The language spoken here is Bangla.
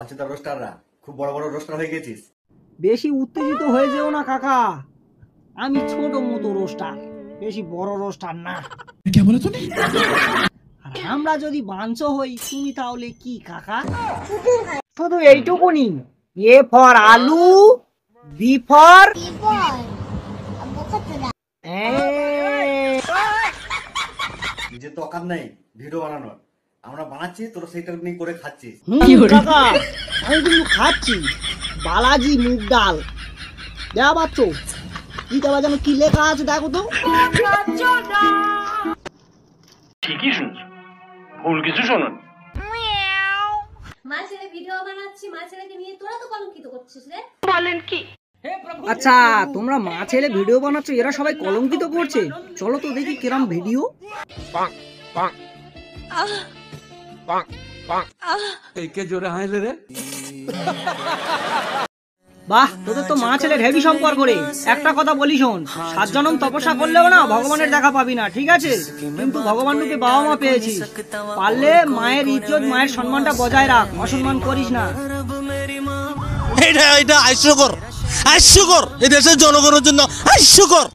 মাছেদা রোস্টাররা খুব বড় বড় রোস্টার হয়ে গেছিস। বেশি উত্তেজিত হয়ে যেও না কাকা, আমি ছোট মতো রোস্টার, বেশি বড় রোস্টার না। আর আমরা যদি বাঞ্চ হই, তুমি তাহলে কি কাকা? শুধু এইটুকুনি, এ ফর আলু, বি ফর নিজে তো অকাত নাই ভিডিও বানানোর, আমরা বানাচ্ছি তোরা সেইটা নিয়ে করে খাচ্ছিস। কাকা আমি কিন্তু খাচ্ছি বালাজি মুগ ডাল। দেয়া বাচ্চো কি দেওয়া যেন কি লেখা আছে দেখো তো। ঠিকই শুনছো, ভুল কিছু শোনো। মা ছেলে ভিডিও বানাচ্ছি, মা ছেলেকে নিয়ে তোরা তো কলঙ্কিত করছিস রে। বলেন কি? আচ্ছা তোমরা মা ছেলে ভিডিও বানাচ্ছ, এরা সবাই কলঙ্কিত করছে। চলো তো দেখি কিরম ভিডিও। বাহ, তোদের তো মা ছেলের হেভি সম্পর্ক রে। একটা কথা বলি শোন, 7 জনম তপস্যা করলেও না ভগবানের দেখা পাবি না, ঠিক আছে? কিন্তু ভগবান রূপে বাবা মা পেয়েছিস, পারলে মায়ের ইজ্জত মায়ের সম্মানটা বজায় রাখ, অসম্মান করিস না। এটা হাস্যকর, হাস্যকর, এই দেশের জনগণের জন্য হাস্যকর।